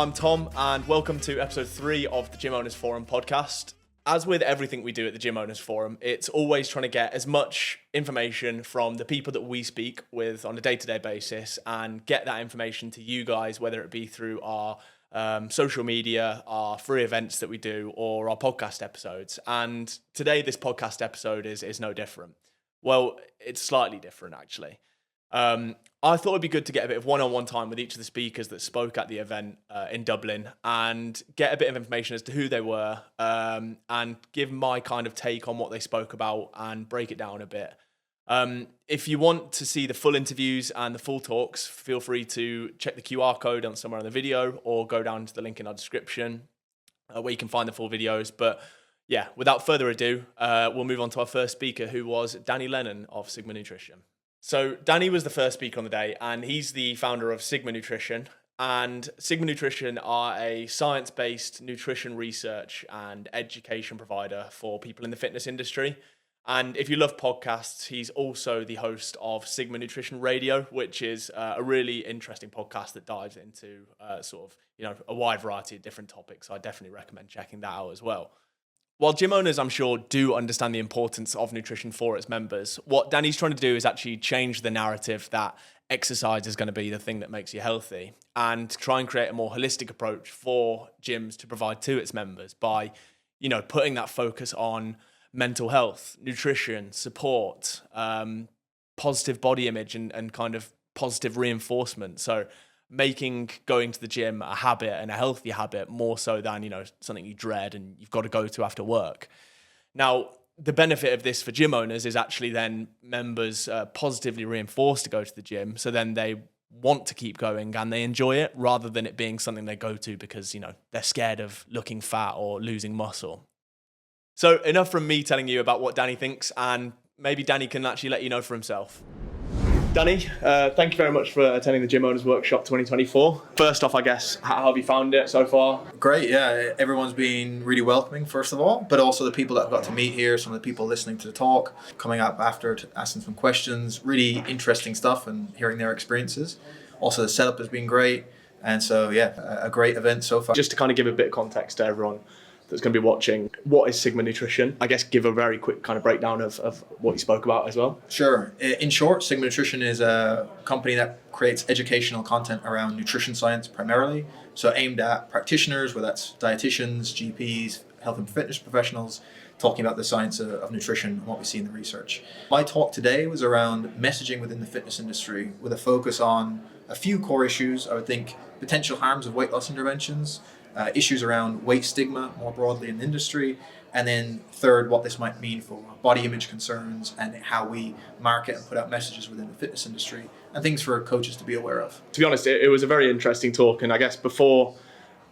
I'm Tom, and welcome to episode 3 of the Gym Owners Forum podcast. As with everything we do at the Gym Owners Forum, it's always trying to get as much information from the people that we speak with on a day-to-day basis and get that information to you guys, whether it be through our social media, our free events that we do, or our podcast episodes. And today, this podcast episode is no different. Well, it's slightly different, actually. I thought it'd be good to get a bit of one-on-one time with each of the speakers that spoke at the event in Dublin and get a bit of information as to who they were and give my kind of take on what they spoke about and break it down a bit. If you want to see the full interviews and the full talks, feel free to check the QR code on somewhere on the video or go down to the link in our description where you can find the full videos. But yeah, without further ado, we'll move on to our first speaker, who was Danny Lennon of Sigma Nutrition. So Danny was the first speaker on the day, and he's the founder of Sigma Nutrition. And Sigma Nutrition are a science-based nutrition research and education provider for people in the fitness industry. And if you love podcasts, he's also the host of Sigma Nutrition Radio, which is a really interesting podcast that dives into a wide variety of different topics. So I definitely recommend checking that out as well. While gym owners, I'm sure, do understand the importance of nutrition for its members, what Danny's trying to do is actually change the narrative that exercise is going to be the thing that makes you healthy and try and create a more holistic approach for gyms to provide to its members by, putting that focus on mental health, nutrition, support, positive body image and kind of positive reinforcement. So making going to the gym a habit and a healthy habit more so than, something you dread and you've got to go to after work. Now, the benefit of this for gym owners is actually then members positively reinforced to go to the gym. So then they want to keep going and they enjoy it rather than it being something they go to because, they're scared of looking fat or losing muscle. So enough from me telling you about what Danny thinks, and maybe Danny can actually let you know for himself. Danny, thank you very much for attending the Gym Owners Workshop 2024. First off, I guess, how have you found it so far? Great, yeah. Everyone's been really welcoming, first of all, but also the people that I've got to meet here, some of the people listening to the talk, coming up after asking some questions, really interesting stuff and hearing their experiences. Also, the setup has been great. And so, yeah, a great event so far. Just to kind of give a bit of context to everyone that's going to be watching, what is Sigma Nutrition? I guess give a very quick kind of breakdown of what you spoke about as well. Sure. In short, Sigma Nutrition is a company that creates educational content around nutrition science primarily. So aimed at practitioners, whether that's dietitians, GPs, health and fitness professionals, talking about the science of nutrition and what we see in the research. My talk today was around messaging within the fitness industry with a focus on a few core issues. I would think potential harms of weight loss interventions, issues around weight stigma more broadly in the industry, and then third, what this might mean for body image concerns and how we market and put out messages within the fitness industry and things for coaches to be aware of. To be honest, it was a very interesting talk, and I guess before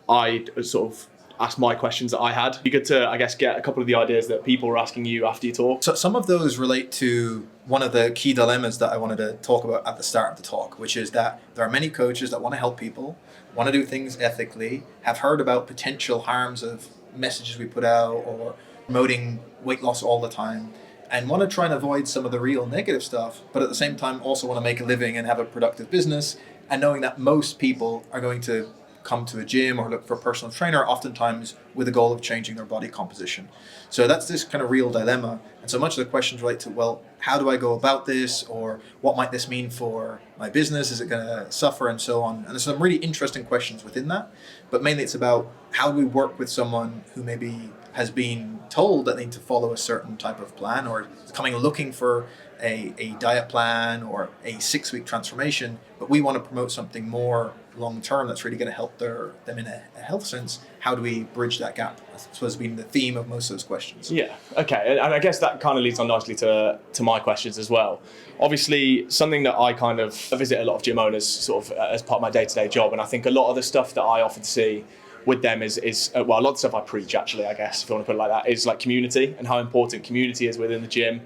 I sort of asked my questions that I had, you get to, I guess, get a couple of the ideas that people were asking you after you talk. So some of those relate to one of the key dilemmas that I wanted to talk about at the start of the talk, which is that there are many coaches that want to help people, want to do things ethically, have heard about potential harms of messages we put out or promoting weight loss all the time, and want to try and avoid some of the real negative stuff, but at the same time also want to make a living and have a productive business, and knowing that most people are going to come to a gym or look for a personal trainer, oftentimes with the goal of changing their body composition. So that's this kind of real dilemma. And so much of the questions relate to, well, how do I go about this? Or what might this mean for my business? Is it going to suffer? And so on. And there's some really interesting questions within that. But mainly it's about how do we work with someone who maybe has been told that they need to follow a certain type of plan or is coming looking for a diet plan or a 6-week transformation, but we want to promote something more long-term that's really going to help them in a health sense. How do we bridge that gap? That's supposed to be the theme of most of those questions. Yeah, okay. And I guess that kind of leads on nicely to my questions as well. Obviously, something that I kind of visit a lot of gym owners sort of as part of my day-to-day job, and I think a lot of the stuff that I often see with them is a lot of stuff I preach, actually, I guess, if you want to put it like that, is like community and how important community is within the gym.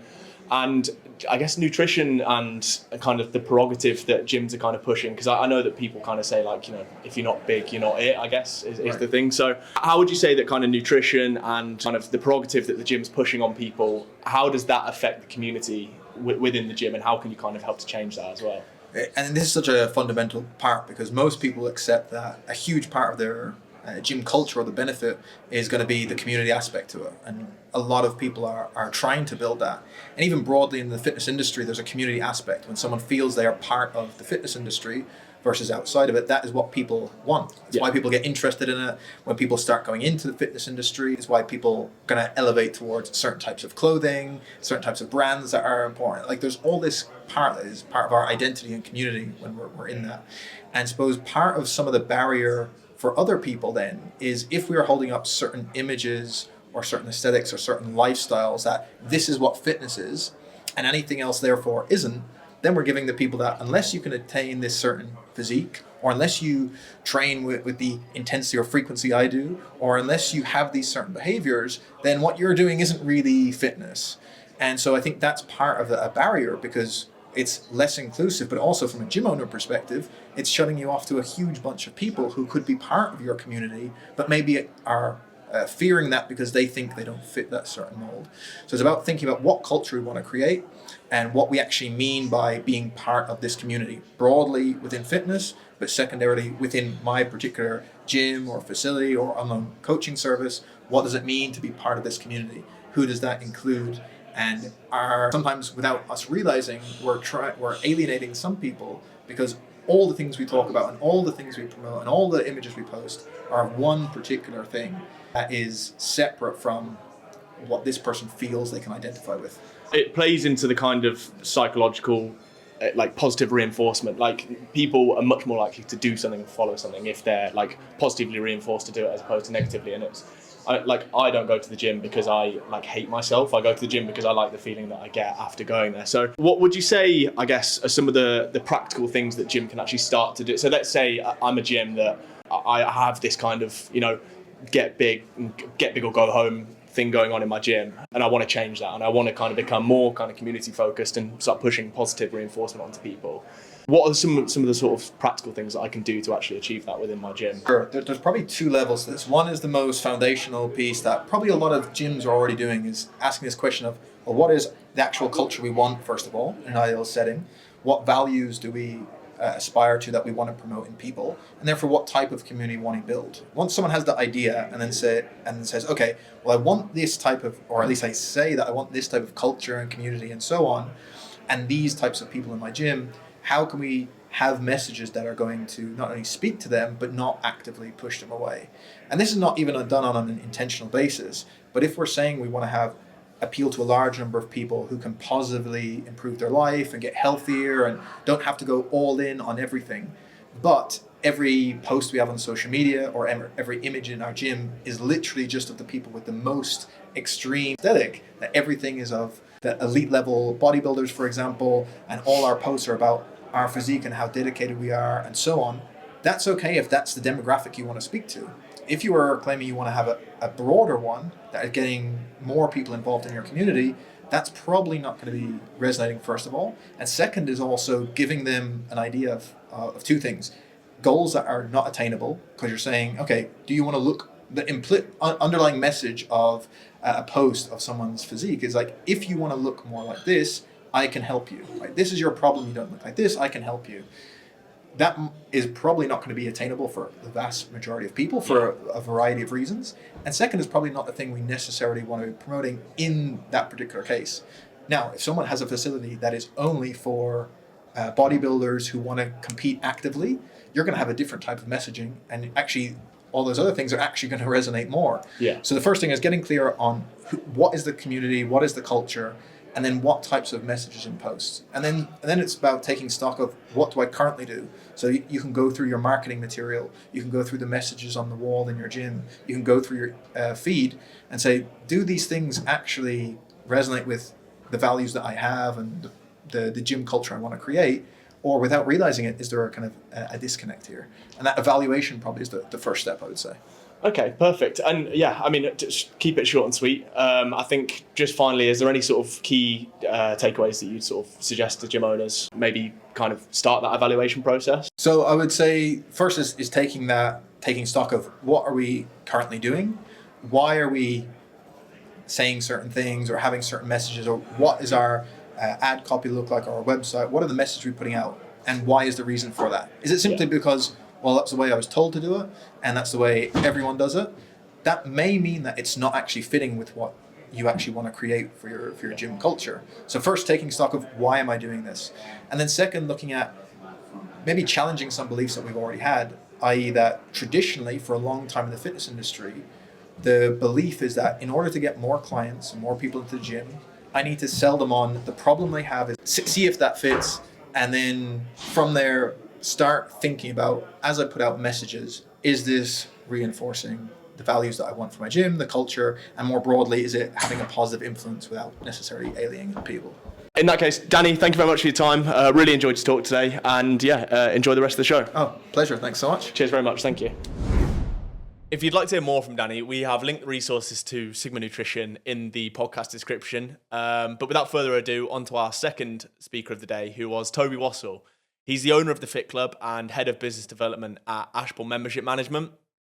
And I guess nutrition and kind of the prerogative that gyms are kind of pushing, because I know that people kind of say, like, if you're not big, you're not it, I guess, is right. The thing. So how would you say that kind of nutrition and kind of the prerogative that the gym's pushing on people, how does that affect the community within the gym, and how can you kind of help to change that as well? And this is such a fundamental part because most people accept that a huge part of their gym culture or the benefit is going to be the community aspect to it. And a lot of people are trying to build that. And even broadly in the fitness industry, there's a community aspect. When someone feels they are part of the fitness industry versus outside of it, that is what people want. It's why people get interested in it. When people start going into the fitness industry, it's why people are going to elevate towards certain types of clothing, certain types of brands that are important. Like there's all this part that is part of our identity and community when we're in that. And I suppose part of some of the barrier for other people then is if we are holding up certain images or certain aesthetics or certain lifestyles that this is what fitness is and anything else therefore isn't, then we're giving the people that unless you can attain this certain physique, or unless you train with the intensity or frequency I do, or unless you have these certain behaviors, then what you're doing isn't really fitness. And so I think that's part of a barrier because it's less inclusive, but also from a gym owner perspective, it's shutting you off to a huge bunch of people who could be part of your community, but maybe are fearing that because they think they don't fit that certain mold. So it's about thinking about what culture we want to create and what we actually mean by being part of this community, broadly within fitness, but secondarily within my particular gym or facility or online coaching service. What does it mean to be part of this community? Who does that include? And sometimes without us realizing, we're alienating some people because all the things we talk about and all the things we promote and all the images we post are one particular thing that is separate from what this person feels they can identify with. It plays into the kind of psychological, like positive reinforcement. Like people are much more likely to do something and follow something if they're like positively reinforced to do it as opposed to negatively. And I don't go to the gym because I like hate myself. I go to the gym because I like the feeling that I get after going there. So what would you say, I guess, are some of the practical things that gym can actually start to do? So let's say I'm a gym that I have this kind of, get big or go home thing going on in my gym, and I want to change that, and I want to kind of become more kind of community focused and start pushing positive reinforcement onto people. What are some of the sort of practical things that I can do to actually achieve that within my gym? Sure. There's probably two levels to this. One is the most foundational piece that probably a lot of gyms are already doing, is asking this question of, well, what is the actual culture we want, first of all, in an ideal setting? What values do we aspire to that we want to promote in people? And therefore, what type of community we want to build? Once someone has the idea and then says, okay, well, I want this type of, or at least I say that I want this type of culture and community and so on, and these types of people in my gym, how can we have messages that are going to not only speak to them, but not actively push them away? And this is not even done on an intentional basis, but if we're saying we want to appeal to a large number of people who can positively improve their life and get healthier and don't have to go all in on everything, but every post we have on social media or every image in our gym is literally just of the people with the most extreme aesthetic, that everything is of the elite level bodybuilders, for example, and all our posts are about our physique and how dedicated we are and so on, that's okay if that's the demographic you want to speak to. If you are claiming you want to have a broader one that is getting more people involved in your community, that's probably not going to be resonating, first of all. And second is also giving them an idea of two things. Goals that are not attainable, because you're saying, okay, do you want to look, the underlying message of a post of someone's physique is like, if you want to look more like this, I can help you. Right? This is your problem, you don't look like this, I can help you. That is probably not going to be attainable for the vast majority of people for a variety of reasons. And second is probably not the thing we necessarily want to be promoting in that particular case. Now, if someone has a facility that is only for bodybuilders who want to compete actively, you're going to have a different type of messaging, and actually all those other things are actually going to resonate more. Yeah. So the first thing is getting clear on what is the community, what is the culture, and then what types of messages and posts. And then it's about taking stock of what do I currently do. So you can go through your marketing material, you can go through the messages on the wall in your gym, you can go through your feed and say, do these things actually resonate with the values that I have and the gym culture I want to create? Or without realizing it, is there a kind of a disconnect here? And that evaluation probably is the first step, I would say. Okay, perfect. And yeah, I mean, just keep it short and sweet. I think just finally, is there any sort of key takeaways that you'd sort of suggest to gym owners, maybe kind of start that evaluation process? So I would say first is taking stock of what are we currently doing? Why are we saying certain things or having certain messages, or what is our ad copy look like, or our website? What are the messages we're putting out? And why is the reason for that? Is it simply because, well, that's the way I was told to do it, and that's the way everyone does it? That may mean that it's not actually fitting with what you actually want to create for your gym culture. So first, taking stock of why am I doing this? And then second, looking at maybe challenging some beliefs that we've already had, i.e. that traditionally, for a long time in the fitness industry, the belief is that in order to get more clients and more people into the gym, I need to sell them on the problem they have, is see if that fits, and then from there start thinking about, as I put out messages, is this reinforcing the values that I want for my gym, the culture, and more broadly, is it having a positive influence without necessarily alienating people? In that case, Danny, thank you very much for your time. Really enjoyed to talk today, and enjoy the rest of the show. Oh, pleasure. Thanks so much. Cheers very much. Thank you. If you'd like to hear more from Danny, we have linked resources to Sigma Nutrition in the podcast description. But without further ado, on to our second speaker of the day, who was Toby Wassell. He's the owner of the Fit Club and head of business development at Ashbourne Membership Management.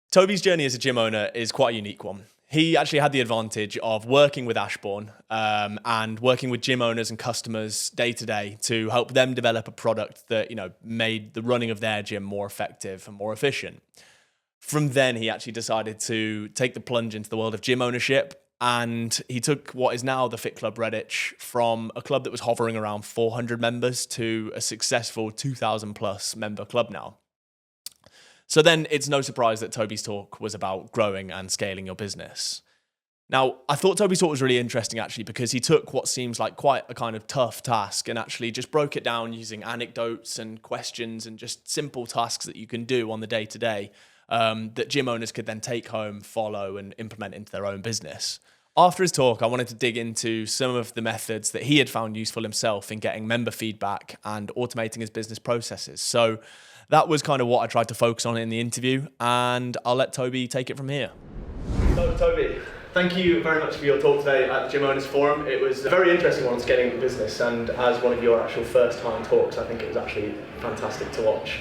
Toby's journey as a gym owner is quite a unique one. He actually had the advantage of working with Ashbourne and working with gym owners and customers day to day to help them develop a product that, made the running of their gym more effective and more efficient. From then, he actually decided to take the plunge into the world of gym ownership, and he took what is now the Fit Club Redditch from a club that was hovering around 400 members to a successful 2,000 plus member club now. So then it's no surprise that Toby's talk was about growing and scaling your business. Now, I thought Toby's talk was really interesting actually because he took what seems like quite a kind of tough task and actually just broke it down using anecdotes and questions and just simple tasks that you can do on the day-to-day that gym owners could then take home, follow, and implement into their own business. After his talk, I wanted to dig into some of the methods that he had found useful himself in getting member feedback and automating his business processes. So that was kind of what I tried to focus on in the interview, and I'll let Toby take it from here. So, Toby, thank you very much for your talk today at the Gym Owners Forum. It was a very interesting one on scaling the business, and as one of your actual first-time talks, I think it was actually fantastic to watch.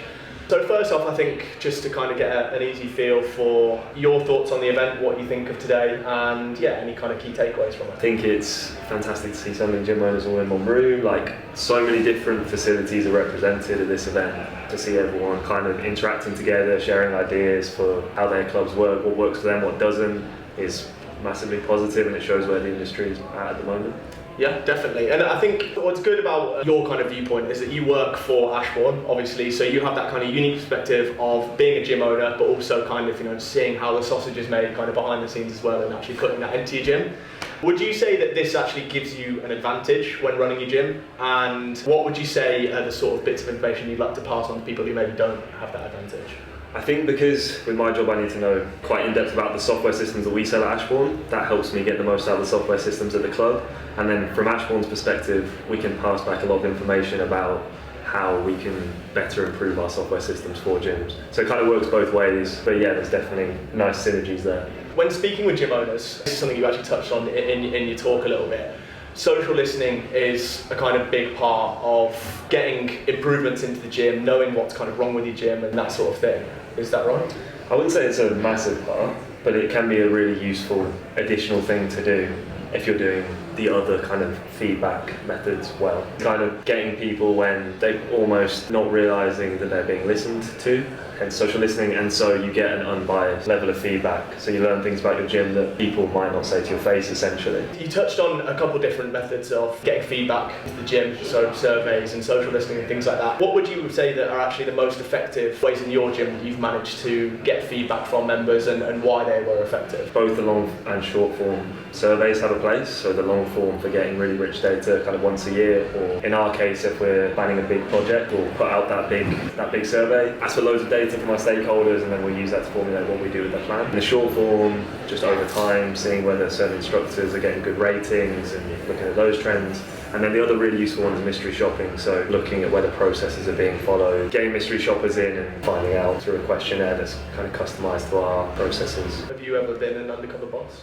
So first off, I think just to kind of get an easy feel for your thoughts on the event, what you think of today, and any kind of key takeaways from it. I think it's fantastic to see so many gym owners all in one room. Like, so many different facilities are represented at this event. To see everyone kind of interacting together, sharing ideas for how their clubs work, what works for them, what doesn't, is massively positive, and it shows where the industry is at the moment. Yeah, definitely. And I think what's good about your kind of viewpoint is that you work for Ashbourne, obviously, so you have that kind of unique perspective of being a gym owner, but also kind of, seeing how the sausage is made kind of behind the scenes as well and actually putting that into your gym. Would you say that this actually gives you an advantage when running your gym? And what would you say are the sort of bits of information you'd like to pass on to people who maybe don't have that advantage? I think because with my job I need to know quite in depth about the software systems that we sell at Ashbourne. That helps me get the most out of the software systems at the club. And then from Ashbourne's perspective, we can pass back a lot of information about how we can better improve our software systems for gyms. So it kind of works both ways, but there's definitely nice synergies there. When speaking with gym owners, this is something you actually touched on in your talk a little bit. Social listening is a kind of big part of getting improvements into the gym, knowing what's kind of wrong with your gym and that sort of thing. Is that right? I wouldn't say it's a massive part, but it can be a really useful additional thing to do if you're doing the other kind of feedback methods well. Kind of getting people when they're almost not realising that they're being listened to, hence social listening, and so you get an unbiased level of feedback. So you learn things about your gym that people might not say to your face, essentially. You touched on a couple different methods of getting feedback to the gym, so surveys and social listening and things like that. What would you say that are actually the most effective ways in your gym that you've managed to get feedback from members and why they were effective? Both the long and short form surveys have a place, so the long form for getting really rich data kind of once a year, or in our case if we're planning a big project we'll put out that big survey, ask for loads of data from our stakeholders, and then we'll use that to formulate what we do with the plan. In the short form, just over time, seeing whether certain instructors are getting good ratings and looking at those trends. And then the other really useful one is mystery shopping, so looking at whether processes are being followed, getting mystery shoppers in and finding out through a questionnaire that's kind of customised to our processes. Have you ever been an undercover boss?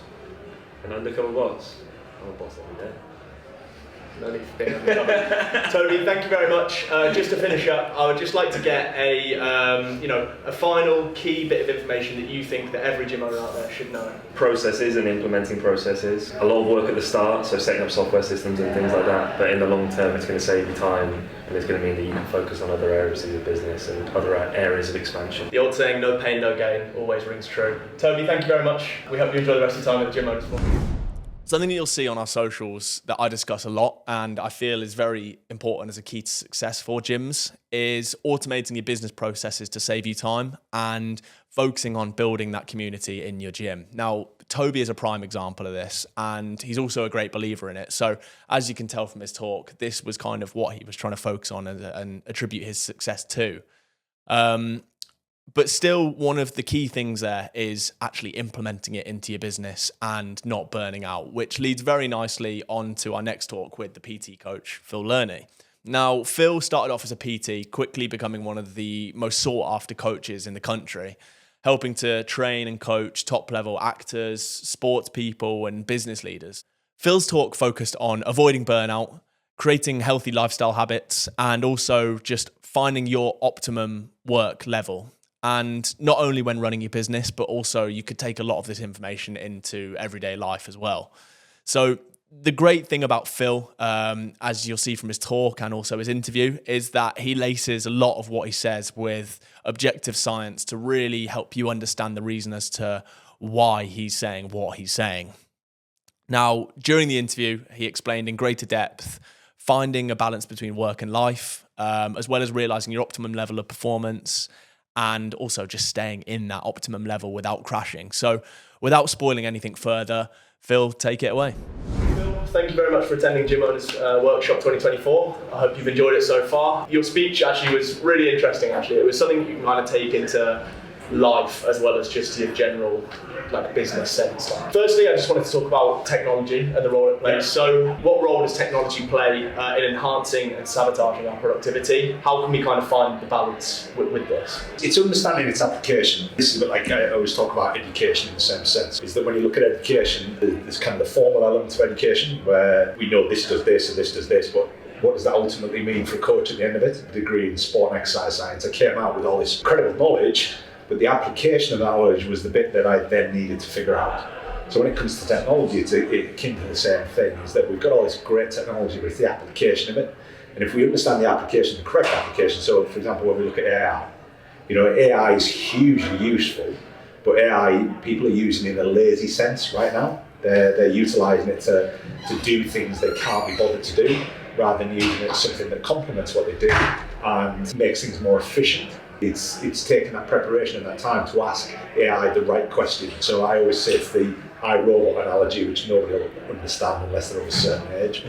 An undercover boss? I'm a boss every day. No need for being on the cover. Toby, thank you very much. Just to finish up, I would just like to get a final key bit of information that you think that every gym owner out there should know. Processes and implementing processes. A lot of work at the start, so setting up software systems and things like that. But in the long term, it's going to save you time, and it's going to mean that you can focus on other areas of your business and other areas of expansion. The old saying, no pain, no gain, always rings true. Toby, thank you very much. We hope you enjoy the rest of your time at the Gym Owners Forum. Something that you'll see on our socials that I discuss a lot and I feel is very important as a key to success for gyms is automating your business processes to save you time and focusing on building that community in your gym. Now, Toby is a prime example of this and he's also a great believer in it. So as you can tell from his talk, this was kind of what he was trying to focus on and attribute his success to. But still, one of the key things there is actually implementing it into your business and not burning out, which leads very nicely on to our next talk with the PT coach, Phil Lerney. Now, Phil started off as a PT, quickly becoming one of the most sought after coaches in the country, helping to train and coach top-level actors, sports people, and business leaders. Phil's talk focused on avoiding burnout, creating healthy lifestyle habits, and also just finding your optimum work level. And not only when running your business, but also you could take a lot of this information into everyday life as well. So the great thing about Phil, as you'll see from his talk and also his interview, is that he laces a lot of what he says with objective science to really help you understand the reason as to why he's saying what he's saying. Now, during the interview, he explained in greater depth finding a balance between work and life, as well as realizing your optimum level of performance, and also just staying in that optimum level without crashing. So without spoiling anything further, Phil, take it away. Phil, thank you very much for attending Gym Owners Workshop 2024. I hope you've enjoyed it so far. Your speech actually was really interesting, actually. It was something you can kind of take into life as well as just your general business sense. Firstly, I just wanted to talk about technology and the role it plays. So what role does technology play in enhancing and sabotaging our productivity? How can we kind of find the balance with this? It's understanding its application. This is like I always talk about education in the same sense, is that when you look at education, there's kind of the formal element of education where we know this does this and this does this, but what does that ultimately mean for a coach at the end of it? A degree in sport and exercise science. I came out with all this incredible knowledge, but the application of that knowledge was the bit that I then needed to figure out. So when it comes to technology, it's akin to the same thing, is that we've got all this great technology, but it's the application of it. And if we understand the application, the correct application, so for example, when we look at AI, AI is hugely useful, but AI, people are using it in a lazy sense right now. They're utilising it to do things they can't be bothered to do, rather than using it as something that complements what they do and makes things more efficient. It's taking that preparation and that time to ask AI the right question. So I always say it's the iRobot analogy, which nobody will understand unless they're of a certain age.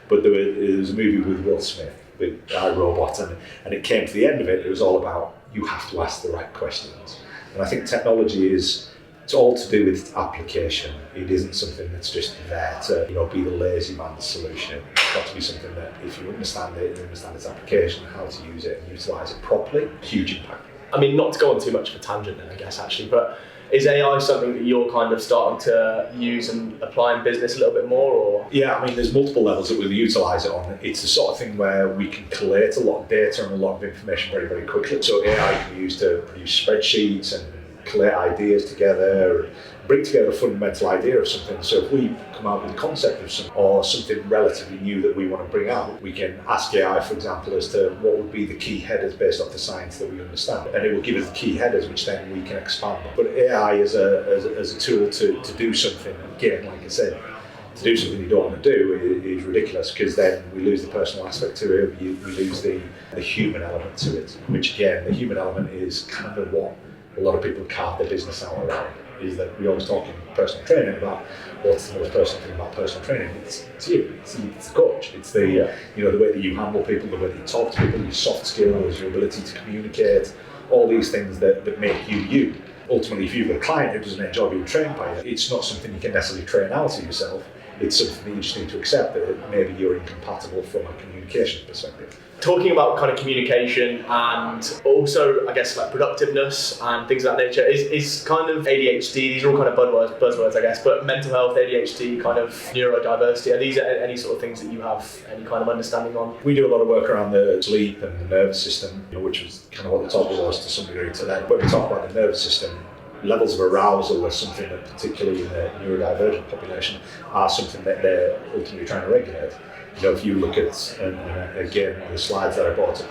But there was a movie with Will Smith with iRobot, and it came to the end of it. It was all about you have to ask the right questions. And I think technology it's all to do with its application. It isn't something that's just there to be the lazy man's solution. It's got to be something that if you understand it, you understand its application, how to use it and utilise it properly, huge impact. I mean, not to go on too much of a tangent then, I guess, actually, but is AI something that you're kind of starting to use and apply in business a little bit more, or? Yeah, I mean, there's multiple levels that we'll utilise it on. It's the sort of thing where we can collate a lot of data and a lot of information very, very quickly. So AI can be used to produce spreadsheets and collate ideas together, bring together a fundamental idea of something. So if we come out with a concept of something or something relatively new that we want to bring out, we can ask AI, for example, as to what would be the key headers based off the science that we understand. And it will give us the key headers, which then we can expand on. But AI as a tool to do something, again, like I said, to do something you don't want to do is ridiculous, because then we lose the personal aspect to it, we lose the human element to it, which again, the human element is kind of what a lot of people carve their business out around, is that we always talk in personal training about what's the most personal thing about personal training. It's you, it's the coach, it's the the way that you handle people, the way that you talk to people, your soft skills, your ability to communicate, all these things that make you you. Ultimately, if you've got a client who doesn't enjoy being trained by you, it's not something you can necessarily train out of yourself. it's something that you just need to accept that maybe you're incompatible from a communications perspective. Talking about kind of communication and also, I guess, like productiveness and things of that nature, is kind of ADHD, these are all kind of buzzwords, I guess, but mental health, ADHD, kind of neurodiversity, are these any sort of things that you have any kind of understanding on? We do a lot of work around the sleep and the nervous system, which was kind of what the topic was to some degree today. When we talk about the nervous system, levels of arousal are something that, particularly in the neurodivergent population, are something that they're ultimately trying to regulate. If you look at, and again, the slides that I brought up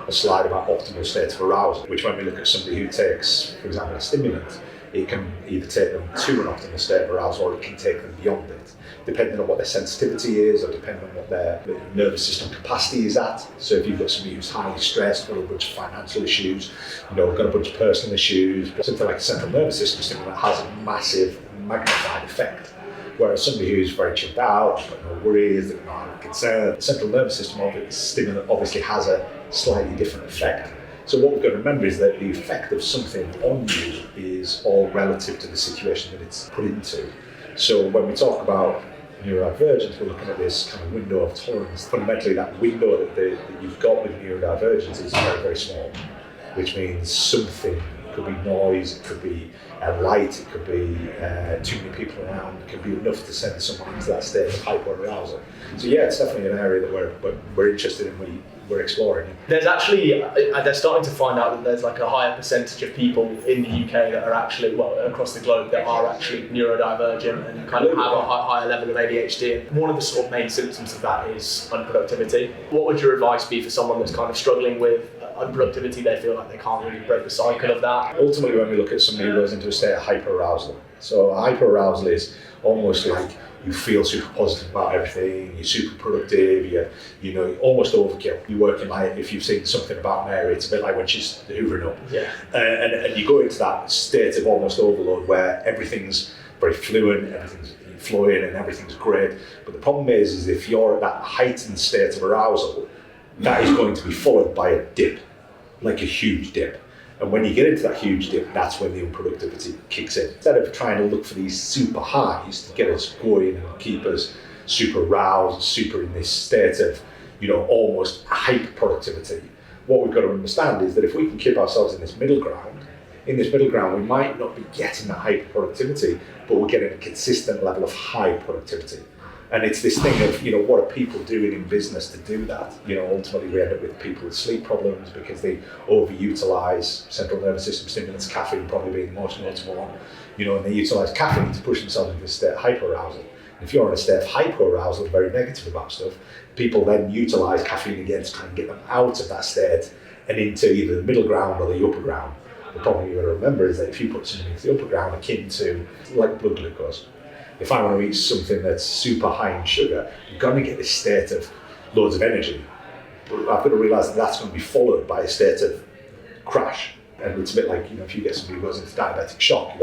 a slide about optimal states of arousal, which when we look at somebody who takes, for example, a stimulant, it can either take them to an optimal state of arousal or it can take them beyond it, depending on what their sensitivity is or depending on what their nervous system capacity is at. So if you've got somebody who's highly stressed, got a bunch of financial issues, got a bunch of personal issues, something like a central nervous system stimulant has a massive magnified effect. Whereas somebody who's very chilled out, got no worries, they've got no concern, the central nervous system stimulant obviously has a slightly different effect. So what we've got to remember is that the effect of something on you is all relative to the situation that it's put into. So when we talk about neurodivergence, we're looking at this kind of window of tolerance. Fundamentally, that window that you've got with neurodivergence is very, very small, which means something. It could be noise, it could be light, it could be too many people around, it could be enough to send someone into that state of hyperarousal. So yeah, it's definitely an area that we're interested in, we're exploring. There's actually, they're starting to find out that there's like a higher percentage of people in the UK that are actually, across the globe, that are actually neurodivergent and kind of have a higher level of ADHD. And one of the sort of main symptoms of that is unproductivity. What would your advice be for someone that's kind of struggling with unproductivity? They feel like they can't really break the cycle of that. Ultimately, when we look at somebody who goes into a state of hyperarousal, so hyperarousal is almost like you feel super positive about everything, you're super productive, you're almost overkill. You're working like, if you've seen something about Mary, it's a bit like when she's hoovering up. Yeah. And you go into that state of almost overload where everything's very fluent, everything's flowing and everything's great. But the problem is if you're at that heightened state of arousal, that is going to be followed by a dip, like a huge dip. And when you get into that huge dip, that's when the unproductivity kicks in. Instead of trying to look for these super highs to get us going and keep us super aroused, super in this state of, almost hyper productivity, what we've got to understand is that if we can keep ourselves in this middle ground, we might not be getting that hyper productivity, but we're getting a consistent level of high productivity. And it's this thing of, what are people doing in business to do that? Ultimately we end up with people with sleep problems because they overutilize central nervous system stimulants, caffeine probably being the most notable one, and they utilize caffeine to push themselves into a state of hyperarousal. And if you're in a state of hyperarousal, very negative about stuff, people then utilize caffeine again to try and get them out of that state and into either the middle ground or the upper ground. The problem you've got to remember is that if you put something into the upper ground akin to like blood glucose, if I want to eat something that's super high in sugar, you're going to get this state of loads of energy. But I've got to realise that that's going to be followed by a state of crash. And it's a bit like, if you get somebody who goes into diabetic shock,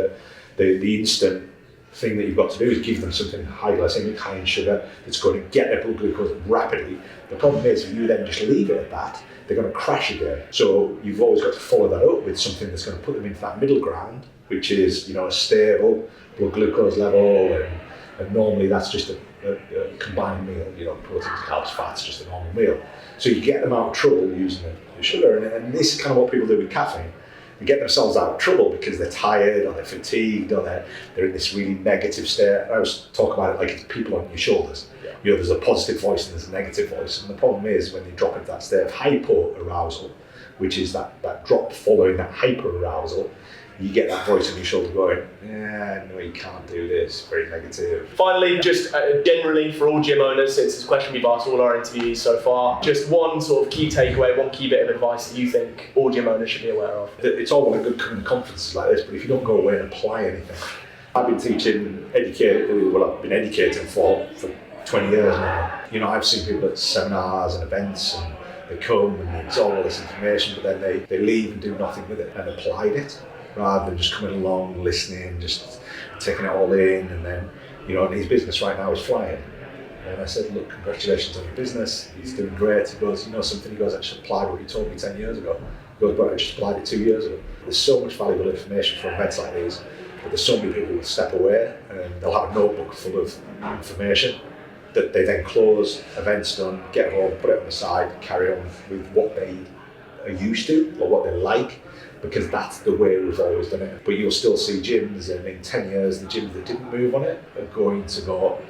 the instant thing that you've got to do is give them something high glycemic, high in sugar, that's going to get their blood glucose rapidly. The problem is if you then just leave it at that, they're going to crash again. So you've always got to follow that up with something that's going to put them into that middle ground, which is, a stable blood glucose level, and normally that's just a combined meal, proteins, carbs, fats, just a normal meal. So you get them out of trouble using the sugar, and this is kind of what people do with caffeine. They get themselves out of trouble because they're tired or they're fatigued or they're in this really negative state. I always talk about it like it's people on your shoulders. There's a positive voice and there's a negative voice, and the problem is when they drop into that state of hypoarousal, which is that drop following that hyperarousal, you get that voice on your shoulder going, no, you can't do this, very negative. Finally, just generally for all gym owners, it's a question we've asked all our interviewees so far, just one sort of key takeaway, one key bit of advice that you think all gym owners should be aware of. It's all well and good coming to conferences like this, but if you don't go away and apply anything. I've been I've been educating for 20 years now. I've seen people at seminars and events, and they come and they absorb all this information, but then they leave and do nothing with it and applied it, rather than just coming along, listening, just taking it all in, and then, and his business right now is flying. And I said, look, congratulations on your business, he's doing great. He goes, something, he goes, I just applied what you told me 10 years ago. He goes, but I just applied it 2 years ago. There's so much valuable information from events like these But there's so many people who step away and they'll have a notebook full of information that they then close, events done, get home, put it on the side, carry on with what they are used to or what they like, because that's the way we've always done it. But you'll still see gyms, and in 10 years, the gyms that didn't move on it are going to go,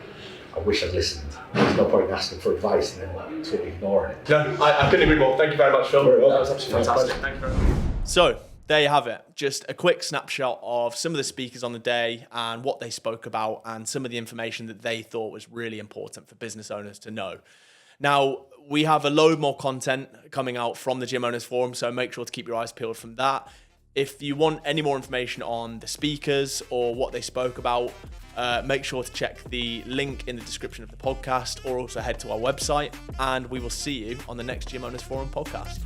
I wish I'd listened. There's no point in asking for advice and then totally ignoring it. No, I couldn't agree more. Thank you very much, Phil. Very well. That was absolutely fantastic. Thank you very much. So, there you have it. Just a quick snapshot of some of the speakers on the day and what they spoke about and some of the information that they thought was really important for business owners to know. Now, we have a load more content coming out from the Gym Owners Forum, so make sure to keep your eyes peeled from that. If you want any more information on the speakers or what they spoke about, make sure to check the link in the description of the podcast or also head to our website, and we will see you on the next Gym Owners Forum podcast.